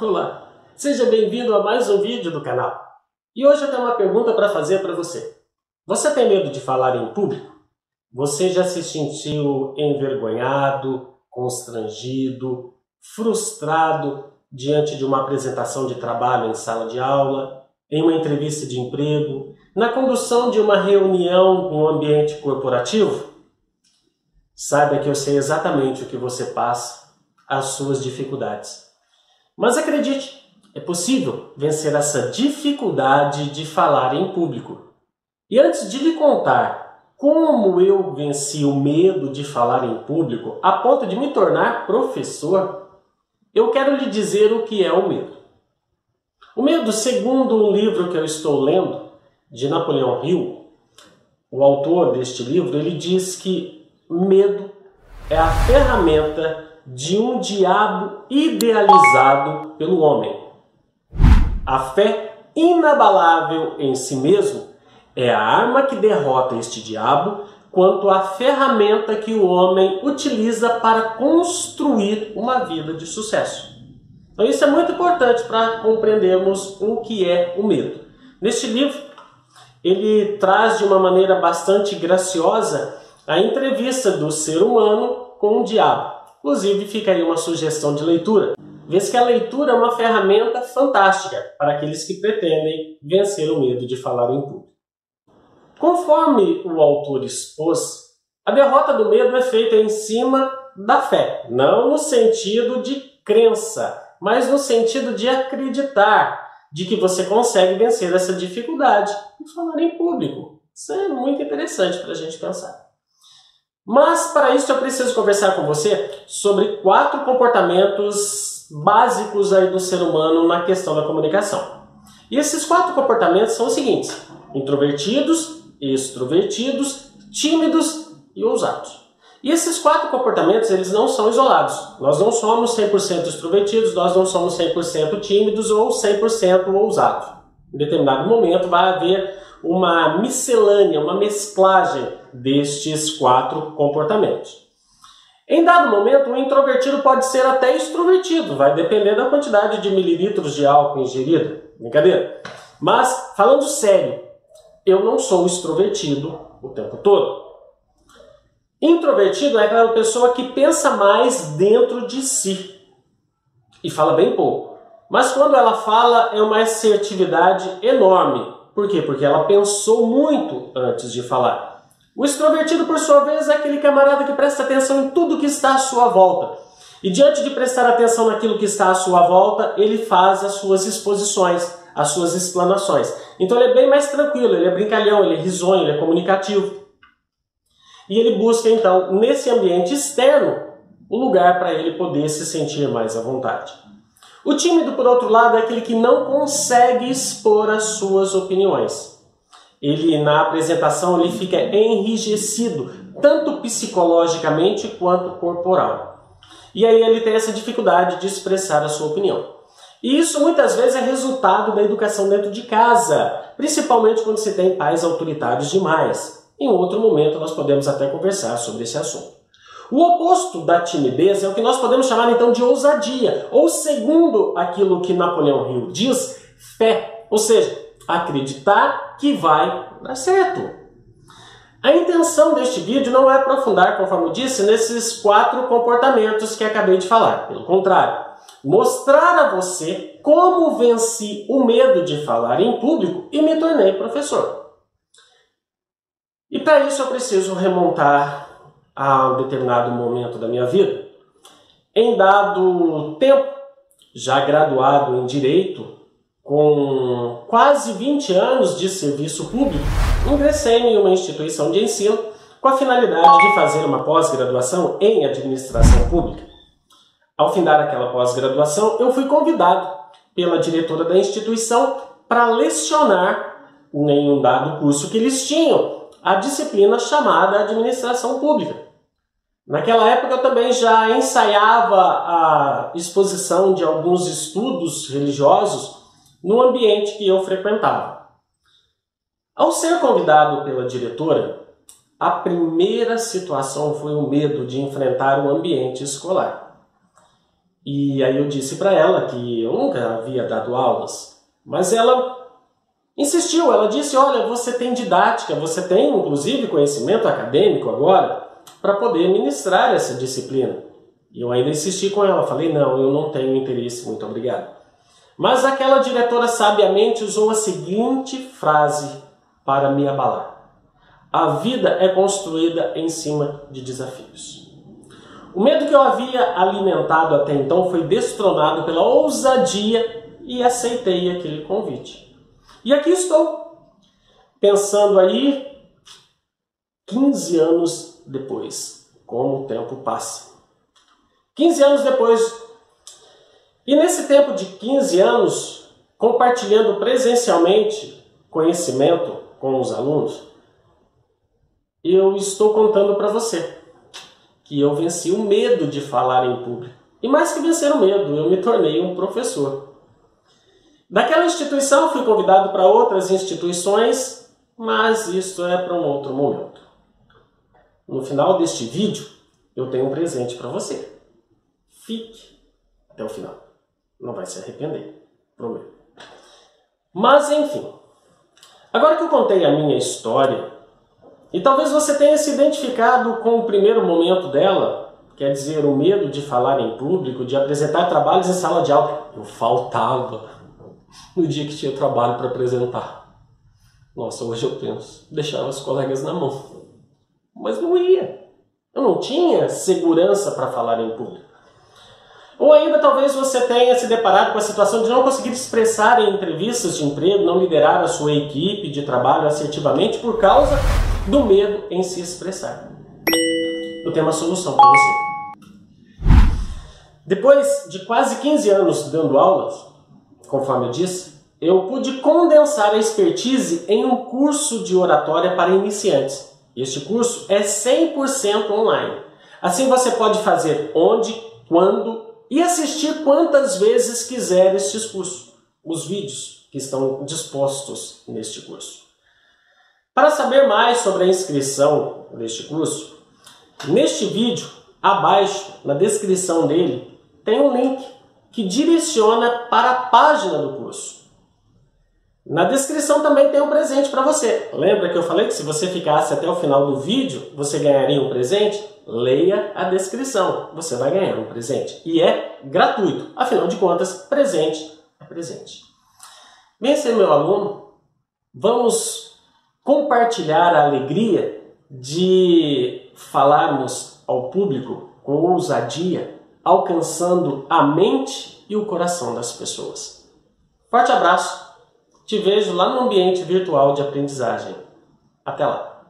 Olá, seja bem-vindo a mais um vídeo do canal. E hoje eu tenho uma pergunta para fazer para você. Você tem medo de falar em público? Você já se sentiu envergonhado, constrangido, frustrado diante de uma apresentação de trabalho em sala de aula, em uma entrevista de emprego, na condução de uma reunião em um ambiente corporativo? Saiba que eu sei exatamente o que você passa, as suas dificuldades. Mas acredite, é possível vencer essa dificuldade de falar em público. E antes de lhe contar como eu venci o medo de falar em público a ponto de me tornar professor, eu quero lhe dizer o que é o medo. O medo, segundo um livro que eu estou lendo, de Napoleão Hill, o autor deste livro, ele diz que medo é a ferramenta de um diabo idealizado pelo homem. A fé inabalável em si mesmo é a arma que derrota este diabo, quanto a ferramenta que o homem utiliza para construir uma vida de sucesso. Então isso é muito importante para compreendermos o que é o medo. Neste livro, ele traz de uma maneira bastante graciosa a entrevista do ser humano com o diabo. Inclusive, fica aí uma sugestão de leitura. Vê-se que a leitura é uma ferramenta fantástica para aqueles que pretendem vencer o medo de falar em público. Conforme o autor expôs, a derrota do medo é feita em cima da fé, não no sentido de crença, mas no sentido de acreditar de que você consegue vencer essa dificuldade de falar em público. Isso é muito interessante para a gente pensar. Mas para isso eu preciso conversar com você sobre 4 comportamentos básicos aí do ser humano na questão da comunicação. E esses 4 comportamentos são os seguintes: introvertidos, extrovertidos, tímidos e ousados. E esses 4 comportamentos, eles não são isolados. Nós não somos 100% extrovertidos, nós não somos 100% tímidos ou 100% ousados. Em determinado momento vai haver uma miscelânea, uma mesclagem destes 4 comportamentos. Em dado momento, o introvertido pode ser até extrovertido, vai depender da quantidade de mililitros de álcool ingerido. Brincadeira. Mas, falando sério, eu não sou extrovertido o tempo todo. Introvertido é aquela pessoa que pensa mais dentro de si e fala bem pouco. Mas quando ela fala, é uma assertividade enorme. Por quê? Porque ela pensou muito antes de falar. O extrovertido, por sua vez, é aquele camarada que presta atenção em tudo que está à sua volta. E diante de prestar atenção naquilo que está à sua volta, ele faz as suas exposições, as suas explanações. Então ele é bem mais tranquilo, ele é brincalhão, ele é risonho, ele é comunicativo. E ele busca, então, nesse ambiente externo, um lugar para ele poder se sentir mais à vontade. O tímido, por outro lado, é aquele que não consegue expor as suas opiniões. Ele, na apresentação, ele fica enrijecido, tanto psicologicamente quanto corporal. E aí ele tem essa dificuldade de expressar a sua opinião. E isso muitas vezes é resultado da educação dentro de casa, principalmente quando se tem pais autoritários demais. Em outro momento nós podemos até conversar sobre esse assunto. O oposto da timidez é o que nós podemos chamar então de ousadia, ou segundo aquilo que Napoleão Hill diz, fé, ou seja, acreditar que vai dar certo. A intenção deste vídeo não é aprofundar, conforme eu disse, nesses 4 comportamentos que acabei de falar. Pelo contrário, mostrar a você como venci o medo de falar em público e me tornei professor. E para isso eu preciso remontar a um determinado momento da minha vida. Em dado tempo, já graduado em Direito, com quase 20 anos de serviço público, ingressei em uma instituição de ensino com a finalidade de fazer uma pós-graduação em Administração Pública. Ao findar aquela pós-graduação, eu fui convidado pela diretora da instituição para lecionar em um dado curso que eles tinham, a disciplina chamada Administração Pública. Naquela época eu também já ensaiava a exposição de alguns estudos religiosos no ambiente que eu frequentava. Ao ser convidado pela diretora, a primeira situação foi o medo de enfrentar o ambiente escolar. E aí eu disse para ela que eu nunca havia dado aulas, mas ela insistiu, ela disse, olha, você tem didática, você tem inclusive conhecimento acadêmico agora para poder ministrar essa disciplina. E eu ainda insisti com ela, falei, não, eu não tenho interesse, muito obrigado. Mas aquela diretora sabiamente usou a seguinte frase para me abalar. A vida é construída em cima de desafios. O medo que eu havia alimentado até então foi destronado pela ousadia e aceitei aquele convite. E aqui estou, pensando aí 15 anos depois, como o tempo passa. 15 anos depois, e nesse tempo de 15 anos, compartilhando presencialmente conhecimento com os alunos, eu estou contando para você que eu venci o medo de falar em público. E mais que vencer o medo, eu me tornei um professor. Daquela instituição fui convidado para outras instituições, mas isso é para um outro momento. No final deste vídeo, eu tenho um presente para você. Fique até o final. Não vai se arrepender, prometo. Mas, enfim. Agora que eu contei a minha história, e talvez você tenha se identificado com o primeiro momento dela, quer dizer, o medo de falar em público, de apresentar trabalhos em sala de aula. Eu faltava no dia que tinha trabalho para apresentar. Nossa, hoje eu penso, deixava os colegas na mão. Mas não ia. Eu não tinha segurança para falar em público. Ou ainda talvez você tenha se deparado com a situação de não conseguir expressar em entrevistas de emprego, não liderar a sua equipe de trabalho assertivamente por causa do medo em se expressar. Eu tenho uma solução para você. Depois de quase 15 anos dando aulas, conforme eu disse, eu pude condensar a expertise em um curso de oratória para iniciantes. Este curso é 100% online. Assim você pode fazer onde, quando e assistir quantas vezes quiser estes cursos, os vídeos que estão dispostos neste curso. Para saber mais sobre a inscrição deste curso, neste vídeo, abaixo, na descrição dele, tem um link que direciona para a página do curso. Na descrição também tem um presente para você. Lembra que eu falei que se você ficasse até o final do vídeo, você ganharia um presente? Leia a descrição, você vai ganhar um presente. E é gratuito, afinal de contas, presente é presente. Vem ser meu aluno, vamos compartilhar a alegria de falarmos ao público com ousadia, alcançando a mente e o coração das pessoas. Forte abraço, te vejo lá no ambiente virtual de aprendizagem. Até lá!